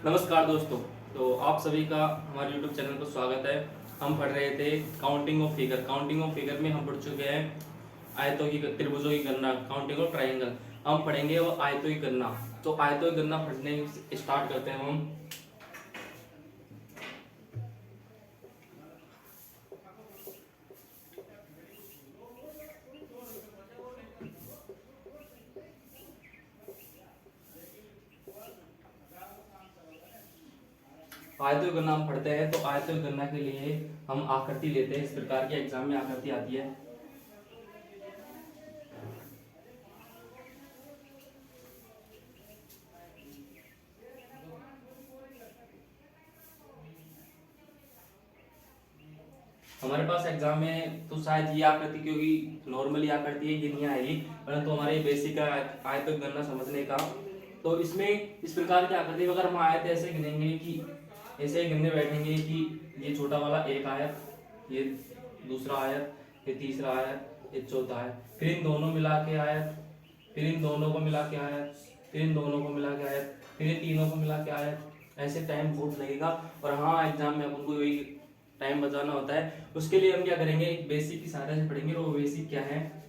नमस्कार दोस्तों। तो आप सभी का हमारे YouTube चैनल पर स्वागत है। हम पढ़ रहे थे counting of figure. Counting of figure में हम पढ़ चुके हैं आयतों की, त्रिभुजों की गणना, काउंटिंग ऑफ ट्रायंगल। हम पढ़ेंगे वो आयतों की गणना। तो आयतों की गणना पढ़ने स्टार्ट करते हैं हम। आयतों की गणना हम पढ़ते हैं। तो आयतों की गणना के लिए हम आकृति लेते हैं। इस प्रकार के एग्जाम में आकृति आती है। हमारे पास एग्जाम में तो शायद ये आकृति, क्योंकि नॉर्मली आकृति है, ये नहीं आएगी, परंतु हमारे बेसिक आयतों की गणना समझने का। तो इसमें इस प्रकार की आकृति, अगर हम आयत ऐसे गिनेंगे कि ऐसे गिनने बैठेंगे कि ये छोटा वाला एक आयत, ये दूसरा आयत, ये तीसरा आयत, ये चौथा आयत, फिर इन दोनों मिला के आयत, फिर इन दोनों को मिला के आयत, फिर इन दोनों को मिला के आयत, फिर इन तीनों को मिला के आयत, ऐसे टाइम बहुत लगेगा। और हाँ, एग्जाम में अपन को वही टाइम बचाना होता है। उसके लिए हम क्या करेंगे, एक बेसिक की सहायता से पढ़ेंगे। और वो बेसिक क्या है,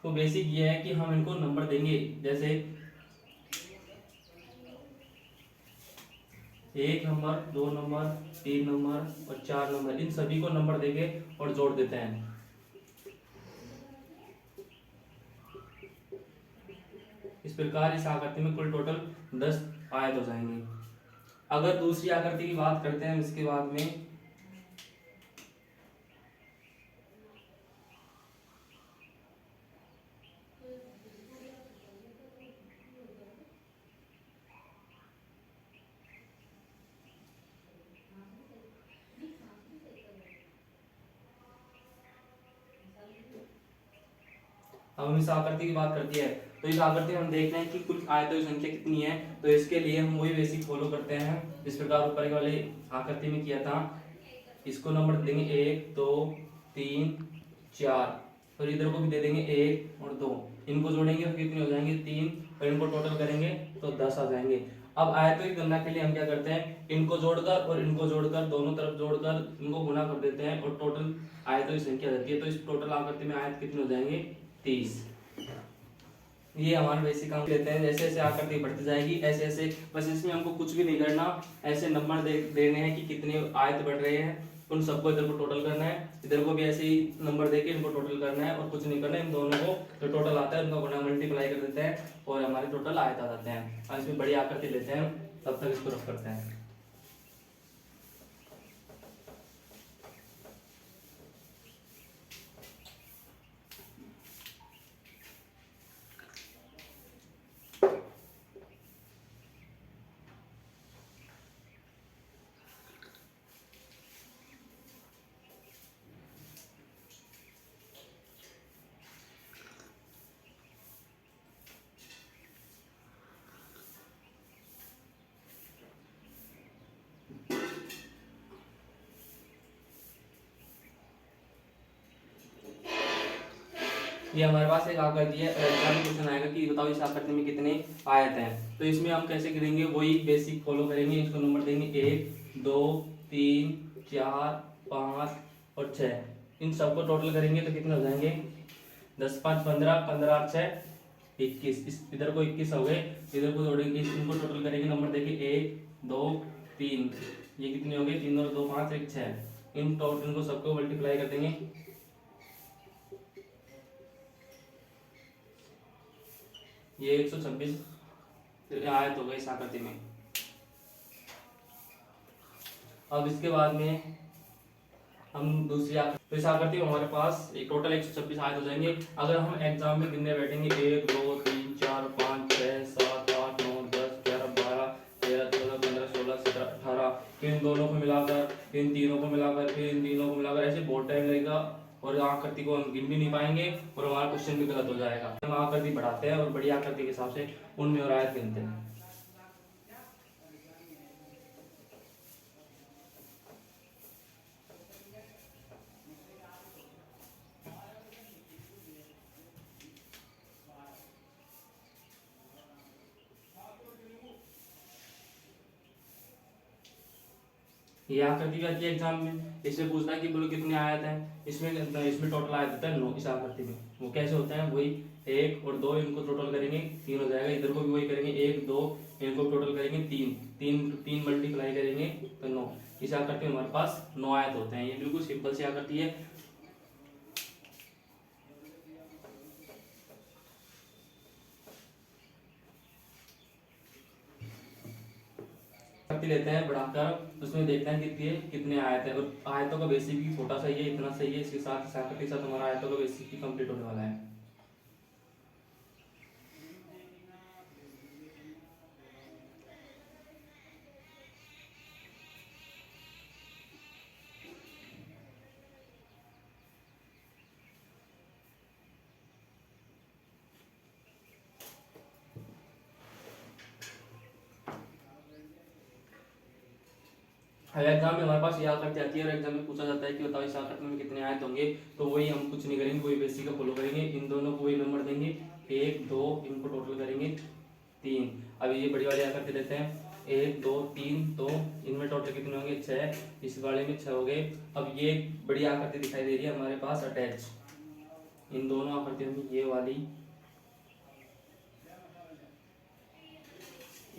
वो बेसिक ये है कि हम इनको नंबर देंगे। जैसे 1 नंबर, 2 नंबर, 3 नंबर और 4 नंबर, इन सभी को नंबर देंगे और जोड़ देते हैं। इस प्रकार इस आकृति में कुल टोटल 10 आयत हो जाएंगे। अगर दूसरी आकृति की बात करते हैं इसके बाद में, हम इस आकृति की बात करती है, तो इस आकृति में हम देख रहे हैं कि कुल आयतों की संख्या कितनी है। तो इसके लिए हम वही बेसिक फॉलो करते हैं जिस प्रकार ऊपर वाले आकृति में किया था। इसको नंबर देंगे 1 2 3 4, और इधर को भी दे देंगे 1 और 2। इनको जोड़ेंगे तो कितने हो जाएंगे, 3, और इनको टोटल करेंगे तो 10 आ जाएंगे। अब आयतों की गणना के लिए हम क्या करते हैं, इनको जोड़कर और इनको जोड़कर, दोनों तरफ जोड़कर इनको गुना कर देते हैं और टोटल आयतों की संख्या आ जाती है। तो इस टोटल आकृति में आयत कितने हो जाएंगे, 30। ये हमारे बेसिक काम लेते हैं। जैसे जैसे आकृति बढ़ती जाएगी ऐसे ऐसे, बस इसमें हमको कुछ भी नहीं करना, ऐसे नंबर देने हैं कि कितने आयत बढ़ रहे हैं, उन सबको इधर को टोटल करना है, इधर को भी ऐसे ही नंबर देके इनको टोटल करना है, और कुछ नहीं करना है। इन दोनों को जो टोटल आता है उनका गुणा मल्टीप्लाई कर देते हैं और हमारे टोटल आयत आ जाते हैं। और इसमें बड़ी आकृति लेते हैं, तब तक इसको रफ करते हैं। ये हमारे पास एक आकृति है, एग्जाम में क्वेश्चन आएगा कि बताओ इस आकृति में कितने आयत हैं। तो इसमें हम कैसे गिनेंगे, वही बेसिक फॉलो करेंगे। इसको नंबर देंगे 1 2 3 4 5 और 6। इन सबको टोटल करेंगे तो कितने हो जाएंगे, 10 5 15, 15 और 6 21। इधर को 21 हो गए, इधर को जोड़ेंगे, इनको टोटल करेंगे, नंबर देंगे 1 2 3। ये कितने हो गए, 3 और 2 5 1 6। इन टोटल को सबको मल्टीप्लाई कर देंगे, ये 126 आयत हो गई इस आकृति में। अब इसके बाद में हम दूसरी आकृति, तो इस आकृति में हमारे पास एक टोटल 126 आयत हो जाएंगे। अगर हम एग्जाम में गिनने बैठेंगे 1 2 3 4 5 6 7 8 9 10 11 12 13 14 15 16 17 18, इन दोनों को मिलाकर, इन तीनों को मिलाकर, फिर इन तीनों को मिलाकर, ऐसे बहुत टाइम लगेगा और आकृति को हम गिन भी नहीं पाएंगे और हमारा क्वेश्चन भी गलत हो जाएगा। हम आकृति बढ़ाते हैं और बड़ी आकृति के हिसाब से उनमें और आयत गिनते हैं। ये आकृति भी आती है एग्जाम में। इसमें पूछता है कि बोलो कितने आयत हैं, इसमें टोटल आयत होता है 9 इस आकृति में। वो कैसे होता है, वही 1 और 2 इनको टोटल करेंगे 3 हो जाएगा। इधर को भी वही करेंगे 1 2 इनको टोटल करेंगे 3 3 3 मल्टीप्लाई करेंगे तो 9। इस आकृति में हमारे पास 9 आयत होते हैं। ये बिल्कुल सिंपल सी आकृति है। आकृति लेते हैं बढ़ाकर, उसमें देखते हैं कितने आयत है। और आयतों का बेसिक भी छोटा सा ही है, इतना सही है। इसके साथ इस आकृति के साथ हमारा आयतों का बेसिक भी कंप्लीट होने वाला है। एग्जाम में हमारे पास ये आकृति आती है और एग्जाम में पूछा जाता है कि बताओ इस आकृति में कितने आयत होंगे। तो वही हम कुछ नहीं करेंगे, वही बेसिक का फॉलो करेंगे। इन दोनों को वही नंबर देंगे 1 2, इनको टोटल करेंगे 3। अब ये बड़ी वाली आकृति लेते हैं 1 2 3, तो इनमें टोटल कितने होंगे 6, इस वाले में 6 हो गए। अब ये बड़ी आकृति दिखाई दे रही है हमारे पास अटैच, इन दोनों आकृतियों में ये वाली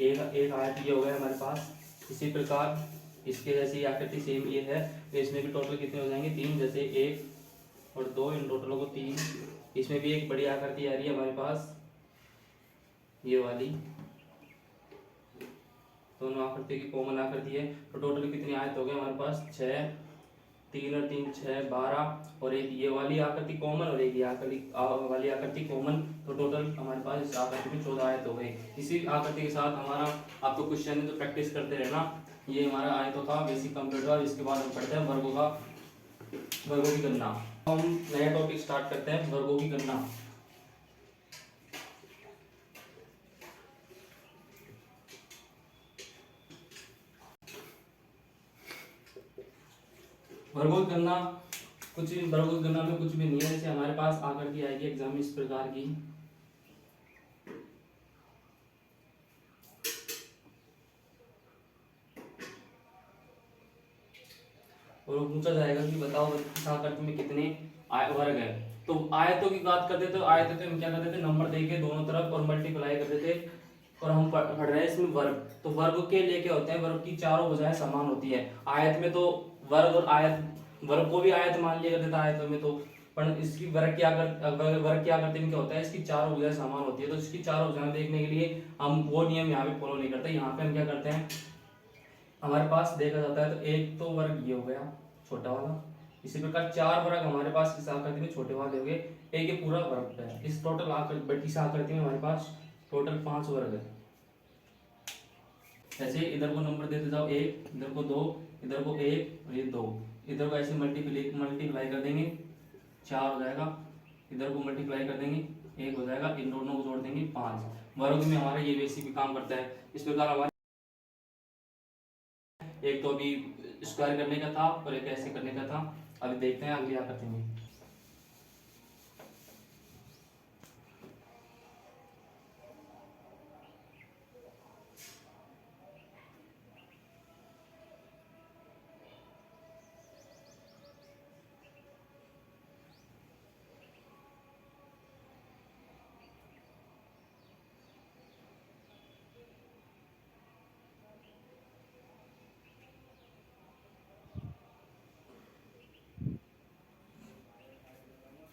एक आयत ये हो गया हमारे पास। इसी प्रकार इसके जैसी आकृति सेम ये है, तो इसमें भी टोटल कितने हो जाएंगे 3, जैसे 1 और 2 इन टोटलों को 3। इसमें भी एक बड़ी आकृति आ रही है हमारे पास, ये वाली, दोनों आकृति की कॉमन आकृति है। तो टोटल कितनी आयत हो गए हमारे पास 6, 3 और 3 6 12, और एक ये वाली आकृति कॉमन और एक ये वाली आकृति कॉमन। तो टोटल हमारे पास इस आकृति में 14 आयत हो गए। इसी आकृति के साथ हमारा आपको क्वेश्चन है तो प्रैक्टिस करते रहना। ये हमारा आयतों का बेसिक कंप्लीट हुआ। इसके बाद हम पढ़ते हैं वर्गों की गणना। हम नया टॉपिक स्टार्ट करते हैं, वर्गों की गणना। वर्गों की गणना वर्गों की गणना में कुछ भी नहीं है। जैसे हमारे पास आकृति आएगी एग्जाम में इस प्रकार की, और वो पूछा जाएगा कि बताओ इस आकृति में कितने वर्ग है। तो आयतों की बात करते थे, आयतों में हम क्या करते थे, नंबर देके दोनों तरफ और मल्टीप्लाई करते थे। और हम पढ़ रहे हैं इसमें वर्ग। तो वर्ग के लिए क्या होते हैं, वर्ग की चारों भुजाएं समान होती है। आयत में तो वर्ग और वर्ग को भी आयत मान लिया करते थे आयतों में, तो पर इसकी वर्ग की आकृति में क्या होता है, इसकी चारों भुजाएं समान होती है। तो इसकी चारों भुजाएं देखने के लिए हम वो नियम यहाँ पे फॉलो नहीं करते। यहाँ पे हम क्या करते हैं, हमारे पास देखा जाता है तो एक तो वर्ग ये हो गया छोटा वाला, इसी प्रकार 4 वर्ग हमारे पास इस आकृति में छोटे वाले हो गए, एक ये पूरा वर्ग है। इस टोटल आकृति में हमारे पास टोटल 5 वर्ग है। ऐसे इधर को नंबर देते जाओ 1, इधर को 2, इधर को 1 और ये 2, इधर को ऐसे मल्टीप्लाई कर देंगे 4 हो जाएगा, इधर को मल्टीप्लाई कर देंगे 1 हो जाएगा, इन दोनों को जोड़ देंगे 5। वर्ग में हमारा ये बेसिक भी काम करता है। इस प्रकार हमारे एक तो अभी स्क्वायर करने का था और एक ऐसे करने का था। अभी देखते हैं अगली आकृति में।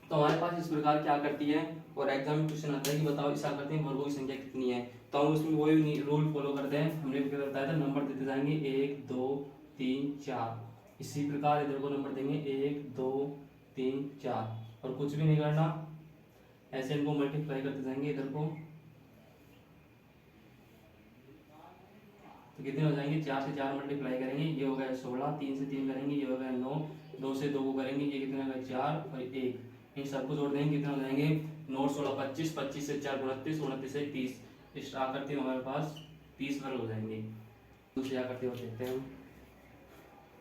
तो हमारे पास इस प्रकार क्या करती है, और एग्जाम में क्वेश्चन आता है कि बताओ इस आकृति में वर्गों की संख्या कितनी है। तो हम उसमें वही रूल फॉलो करते हैं। हमने क्या बताया था, नंबर देते जाएंगे 1 2 3 4। इसी प्रकार इधर को नंबर देंगे 1 2 3 4, और कुछ भी नहीं करना, ऐसे इनको मल्टीप्लाई करते जाएंगे इधर को। तो कितने हो जाएंगे, 4 से 4 मल्टीप्लाई करेंगे, ये हो गया 16, 3 से 3 करेंगे, ये हो गया 9, 2 से 2 को करेंगे, ये कितना होगा 4 और 1, इन सबको जोड़ देंगे, कितना हो जाएंगे 9 16 25, 25 से 4 29, 29 से 30। इस आकृति में हमारे पास 30 वर्ग हो जाएंगे। दूसरी आकृति और देखते हैं हम।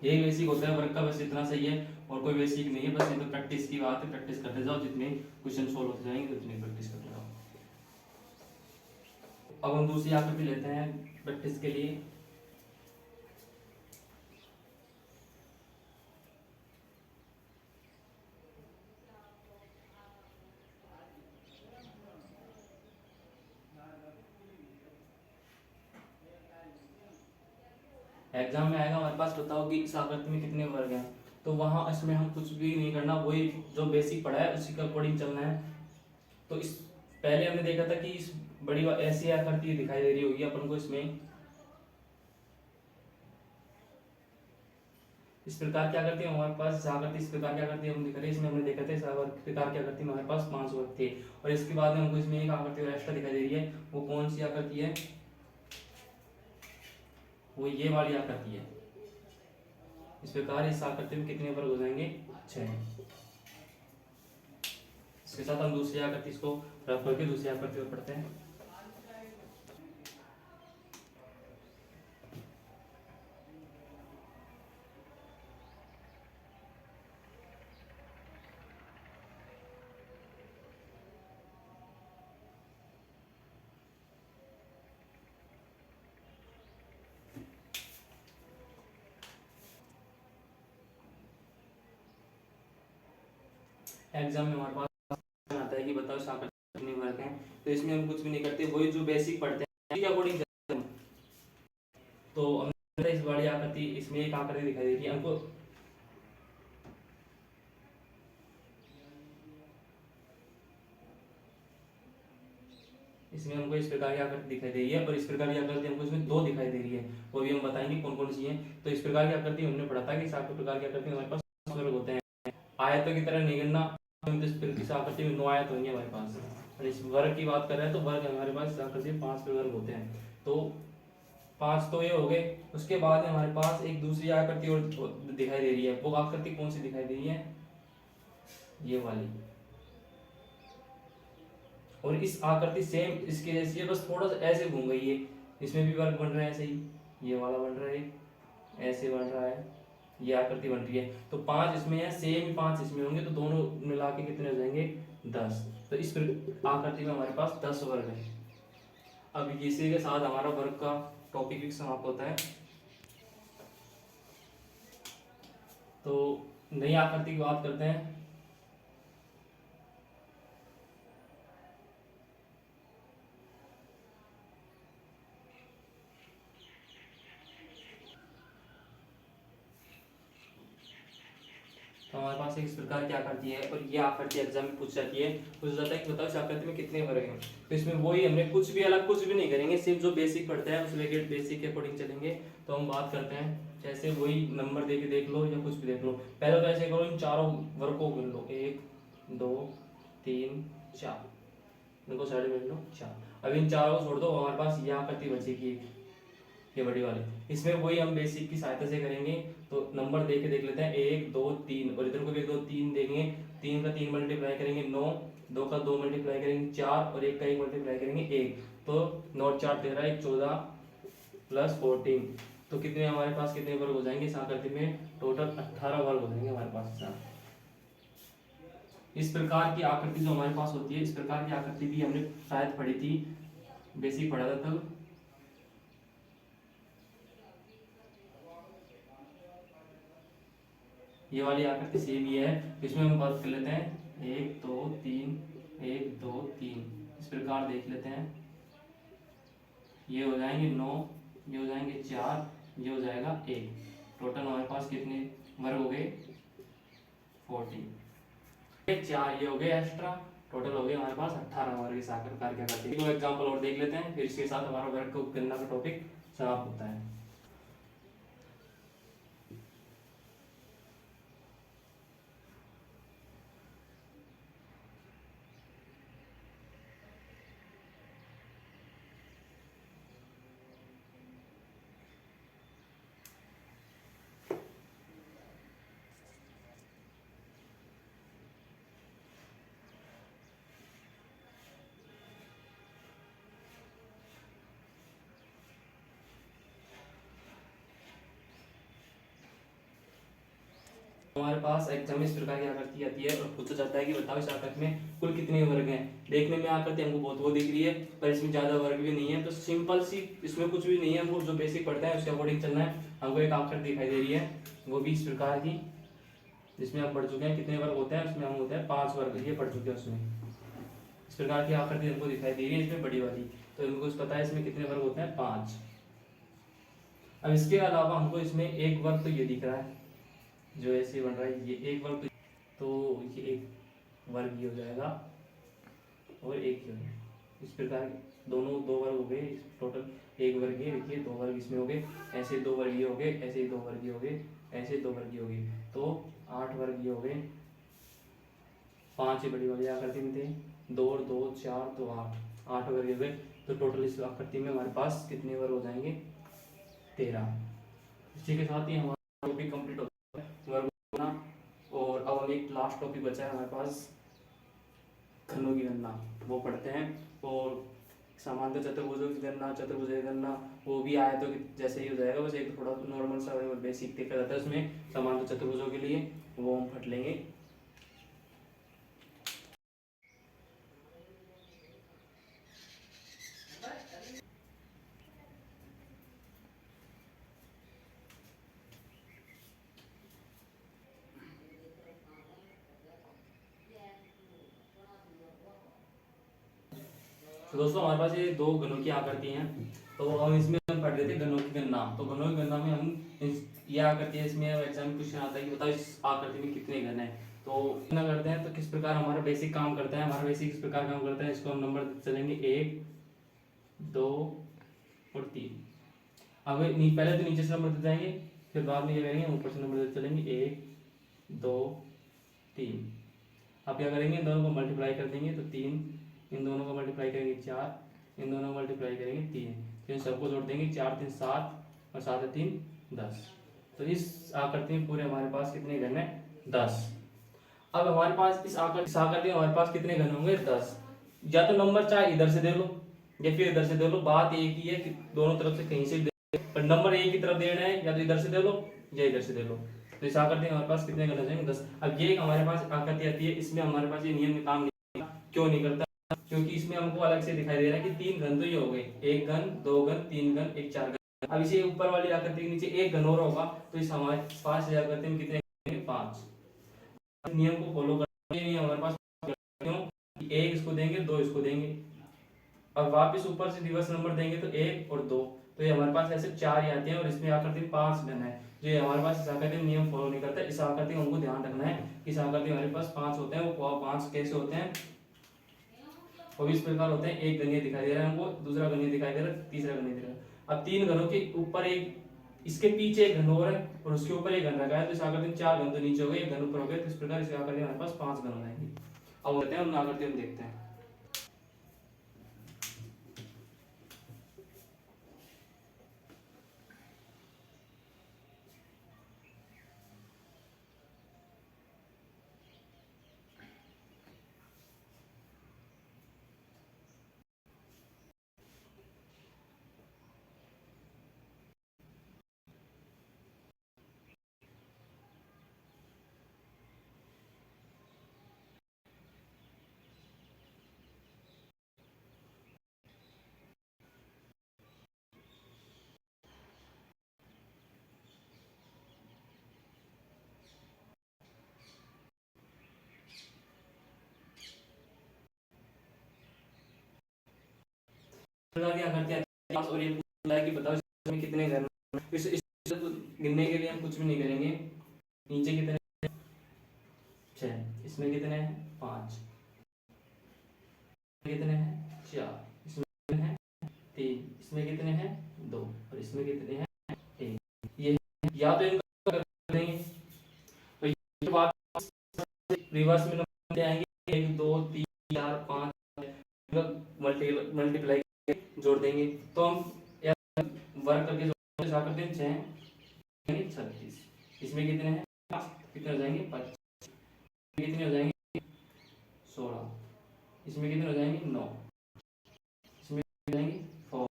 यही बेसिक होता है वर्ग का, बस इतना सही है और कोई बेसिक नहीं है। बस ये तो प्रैक्टिस की बात है, प्रैक्टिस करते जाओ, जितने क्वेश्चन सोल्व होते जाएंगे उतनी प्रैक्टिस करते जाओ। अब हम दूसरी आकृति लेते हैं प्रैक्टिस के लिए। एग्जाम में आएगा हमारे पास, बताओ कि इस आकृति में कितने वर्ग हैं, तो वहां इसमें हम कुछ भी नहीं करना, वही जो बेसिक पढ़ा है उसी के अकॉर्डिंग चलना है। तो इस पहले हमने देखा था कि इस बड़ी ऐसी आकृति दिखाई दे रही होगी अपन को, इसमें इस प्रकार क्या करती है हमारे पास, इस आकृति इस प्रकार क्या करती है हम दिख रहे हैं, इसमें हमने देखा था इस प्रकार क्या करती है हमारे पास 5 वर्ग थे। और इसके बाद में हमको इसमें एक आकृति और एक्स्ट्रा दिखाई दे रही है, वो कौन सी आकृति है, वो ये वाली आकृति है। इस प्रकार इस आकृति में कितने वर्ग हो जाएंगे, 6। इसके साथ हम दूसरी आकृति इसको रफ करके दूसरी आकृति को पढ़ते हैं। एग्जाम में हमारे पास आता है कि बताओ इस आकृति कितने वर्ग हैं, तो इसमें हम कुछ भी नहीं करते, वही जो बेसिक पढ़ते हैं अकॉर्डिंग चलते हैं। तो हमने इस बड़ी आकृति, इसमें एक आकृति दिखाई दे रही है हमको, इसमें हमको इस प्रकार की आकृति दिखाई दे रही है, और इस प्रकार की आकृति हमको इसमें 2 दिखाई दे रही है, वो भी हम बताएंगे कौन कौन सी है। तो इस प्रकार की आकृति हमने पढ़ा था कि इस प्रकार की आकृति हमारे पास 5 वर्ग होते हैं, आयतों की तरह नहीं गिनना, इस आकृति में 9 आयत होंगे हमारे पास। और इस वर्ग की बात कर रहे हैं तो वर्ग हमारे पास इस आकृति में 5 वर्ग होते हैं। तो 5 तो ये हो गए, उसके बाद हमारे पास एक दूसरी आकृति और दिखाई दे रही है, वो आकृति कौन सी दिखाई दे रही है, ये वाली। और इस आकृति सेम इसके जैसी है, बस थोड़ा सा ऐसे घूम गई है, इसमें भी वर्ग बन रहा है ऐसे ही, ये वाला बन रहा है, ऐसे बन रहा है, ये आकृति बन रही है। तो 5 इसमें है, सेम ही 5 इसमें होंगे, तो दोनों मिला के कितने हो जाएंगे, 10। तो इस आकृति में हमारे पास 10 वर्ग है। अब इसी के साथ हमारा वर्ग का टॉपिक भी समाप्त होता है। तो नई आकृति की बात करते हैं। तो हमारे पास एक इस प्रकार की आकृति है, और ये आकृति एग्जाम में पूछ जाती है, पूछ जाता है कि बताओ इस आकृति में कितने वर्ग हैं। तो इसमें वही हमने कुछ भी अलग कुछ भी नहीं करेंगे, सिर्फ जो बेसिक पढ़ते हैं उस रिलेटेड बेसिक के अकॉर्डिंग चलेंगे। तो हम बात करते हैं, जैसे वही नंबर दे के देख लो या कुछ भी देख लो। पहले तो ऐसे करो, इन चारों वर्ग को गिन लो, 1 2 3 4, इनको साइड में लो 4। अब इन चारों को छोड़ दो, हमारे पास ये आकृति बचेगी ये बड़ी वाली, इसमें वही हम बेसिक की सहायता से करेंगे। तो नंबर दे के देख लेते हैं, 1 2 3, और इधर को भी 1 2 3 देंगे, 3 का 3 मल्टीप्लाई करेंगे 9, 2 का 2 मल्टीप्लाई करेंगे 4, और 1 का 1 मल्टीप्लाई करेंगे 1। तो 9 4 13, 1 14 प्लस 14, तो कितने हमारे पास कितने वर्ग हो जाएंगे इस आकृति में, टोटल 18 वर्ग हो जाएंगे हमारे पास। इस प्रकार की आकृति जो हमारे पास होती है, इस प्रकार की आकृति भी हमने शायद पढ़ी थी, बेसिक पढ़ा था तब। ये वाली आकृति सेम ही है, इसमें हम बात कर लेते हैं 1 2 3 1 2 3, इस प्रकार देख लेते हैं। ये हो जाएंगे 9, ये हो जाएंगे 4, ये हो जाएगा 1, टोटल हमारे पास कितने वर्ग हो गए, 14। 4 ये हो गए एक्स्ट्रा, टोटल हो गए हमारे पास 18 वर्ग इस आकृति क्या करते हैं। दो एग्जाम्पल और देख लेते हैं, फिर इसके साथ हमारा वर्ग को गणना का टॉपिक समाप्त होता है। हमारे पास एग्जाम में इस प्रकार की आकृति आती है, और पूछा जाता है कि बताओ इस आकृति में कुल कितने वर्ग हैं। देखने में आकृति हमको बहुत वो दिख रही है, पर इसमें ज्यादा वर्ग भी नहीं है, तो सिंपल सी, इसमें कुछ भी नहीं है, हमको जो बेसिक पढ़ता है उसके अकॉर्डिंग चलना है। हमको एक आकृति दिखाई दे रही है, वो भी इस प्रकार की, जिसमें हम पढ़ चुके हैं कितने वर्ग होते हैं, उसमें हम होते हैं 5 वर्ग, ये पढ़ चुके हैं उसमें। इस प्रकार की आकृति हमको दिखाई दे रही है इसमें बड़ी वाली, तो हमको पता है इसमें कितने वर्ग होते हैं, 5। अब इसके अलावा हमको इसमें एक वर्ग तो ये दिख रहा है, जो ऐसे बन रहा है, ये एक वर्ग तो ये एक वर्ग ही हो जाएगा और एक ही हो जाएगा। इस प्रकार दोनों दो वर्ग हो गए, टोटल एक वर्ग ये देखिए, दो वर्ग इसमें हो गए, ऐसे दो वर्ग ये हो गए, ऐसे दो वर्ग ये हो गए, ऐसे दो वर्ग ये हो गए, तो 8 वर्ग ये हो गए। 5 बड़ी वाली आकृति में थे, 2 और 2 4 तो 8 वर्ग हो गए। तो टोटल इस आकृति में हमारे पास कितने वर्ग हो जाएंगे? 13। इसी के साथ ही हमारा टॉपिक कंप्लीट होता है वर्ग होना। और अब हम एक लास्ट टॉपिक बचा है हमारे पास, घनों की गणना, वो पढ़ते हैं। और समांतर चतुर्भुजों की गणना, चतुर्भुज की गणना, वो भी आए तो जैसे ही हो जाएगा, बस एक थोड़ा नॉर्मल सा बेसिक देखा जाता है उसमें समांतर चतुर्भुजों के लिए, वो हम पढ़ लेंगे। तो दोस्तों हमारे पास ये दो घनों की आकृति हैं, तो अब इसमें हम पढ़ रहे थे घनों की गणना। तो घनों की गणना में हम ये आकृति है, इसमें एग्जाम क्वेश्चन आता है कि बताओ इस आकृति में कितने घन है। तो इतना करते हैं तो किस प्रकार हमारा बेसिक काम करता है, हमारा बेसिक इस प्रकार काम करता है। इसको हम नंबर चलेंगे 1 2 और 3। अब पहले तो नीचे से नंबर दे जाएंगे, फिर बाद में ये करेंगे ऊपर से नंबर देते चलेंगे 1 2 3। अब क्या करेंगे, इन दोनों को मल्टीप्लाई कर देंगे तो 3, इन दोनों को मल्टीप्लाई करेंगे 4, इन दोनों को मल्टीप्लाई करेंगे 3, फिर सबको जोड़ देंगे 4 3 7 और 7 3 10। तो इस आकृति में पूरे हमारे पास कितने घन है? 10। अब हमारे पास इस आकृति में हमारे पास कितने घन होंगे? 10। या तो नंबर चाहे इधर से दे लो या फिर इधर से दे लो, बात एक ही है कि दोनों तरफ से कहीं से दे, पर नंबर एक ही तरफ देना है, या तो इधर से दे लो या इधर से दे लो। तो इस आकृति में हमारे पास कितने घन हो जाएंगे? 10। अब ये हमारे पास आकृति आती है, इसमें हमारे पास ये नियम काम नहीं, क्यों नहीं करता? क्योंकि इसमें हमको अलग से दिखाई दे रहा है कि 3 घन तो ये हो गए, 1 घन 2 घन 3 घन 1 4 घन। अब इसे ऊपर वाली आकृति के नीचे एक घन और होगा, तो इस हमारे पास आकृति में कितने? 5। नियम को फॉलो करते हैं हमारे पास, क्यों? एक इसको देंगे, 2 इसको देंगे, अब वापस ऊपर से रिवर्स नंबर देंगे तो 1 और 2, तो ये हमारे पास ऐसे 4 ही आते हैं, और इसमें आकृति 5 घन है। जो ये हमारे पास इस आकृति में नियम फॉलो नहीं करता। इस आकृति में हमको ध्यान रखना है, इस आकृति में हमारे पास 5 होते हैं। वो 5 कैसे होते हैं? वो इस प्रकार होते हैं, एक गणित दिखाई दे रहा है हमको, दूसरा गणित दिखाई दे रहा है, तीसरा गणित दिख रहा है। अब 3 घनों के ऊपर एक, इसके पीछे एक घन और है और उसके ऊपर एक घन रखा है, तो इस आकृति में 4 घन तो नीचे हो गए, एक घन ऊपर हो गए, तो इस प्रकार इस आकृति में हमारे पास 5 घन हो जाएंगे। अब होते हैं उन आकृति हम देखते हैं। प्रकार की आकृति आती है, और ये पूछा है कि बताओ इसमें कितने घन। इस गिनने के लिए हम कुछ भी नहीं करेंगे। नीचे कितने? 6। इसमें कितने हैं? 5। कितने हैं? 4। इसमें कितने हैं? 3। इसमें कितने हैं? 2। और इसमें कितने हैं? 1। ये या तो इनको कर देंगे, तो ये बात रिवर्स में नंबर आएंगे 1 2 3 4 5, मल्टीप्लाई जोड़ देंगे तो हम वर्ग करके जोड़ करते हैं 6 यानी 36। इसमें कितने हैं? 5। कितने हो जाएंगे? 25। कितने हो जाएंगे? 16। इसमें कितने हो जाएंगे? 9। इसमें हो जाएंगे 4।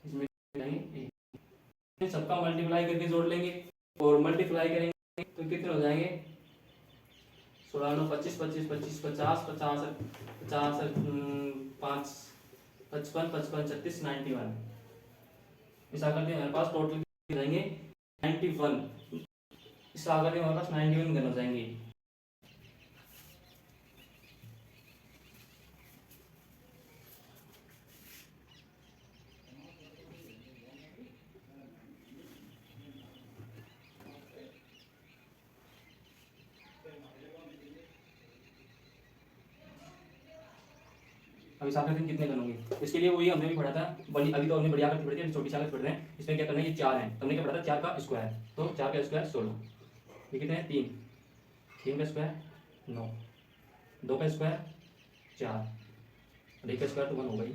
इसमें हो जाएंगे 1। सबका मल्टीप्लाई करके जोड़ लेंगे और मल्टीप्लाई करेंगे तो कितने हो जाएंगे? 16 9 25 25 25 50 50 50 5 55 55 36 91। इस आकृति में हमारे पास टोटल हो जाएंगे 91। इस आकृति में हमारे पास 91 घन हो जाएंगे। अब इस आकृति में कितने घन होंगे, इसके लिए वही हमने भी पढ़ा था बड़ी, अभी तो हमने बड़ी आकृति पढ़ी थी, अभी छोटी सी आकृति पढ़ रहे हैं। इसमें क्या करना है, ये 4 है, तो हमने क्या पढ़ा था 4 का स्क्वायर, तो 4 का स्क्वायर 16, ये कितने हैं 3, 3 का स्क्वायर 9, 2 का स्क्वायर 4 और 1 का स्क्वायर तो 1 होगा ही।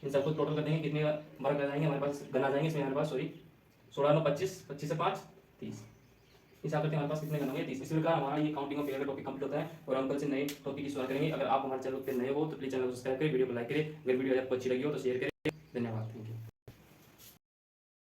इन सबको टोटल कर देंगे, कितने वर्ग आ जाएंगे हमारे पास, घन आ जाएंगे इसमें हमारे पास, सॉरी 16 9 25, 25 से 5 30। इस आकृति में हमारे पास कितने घन होंगे 30। इस प्रकार हमारा ये काउंटिंग ऑफ फिगर का टॉपिक कंप्लीट होता है और हम कल से नए टॉपिक की शुरुआत करेंगे। अगर आप हमारे चैनल पर नए हो तो प्लीज चैनल को सब्सक्राइब करें, वीडियो को लाइक करें, अगर वीडियो आपको अच्छी लगी हो तो शेयर करें। धन्यवाद।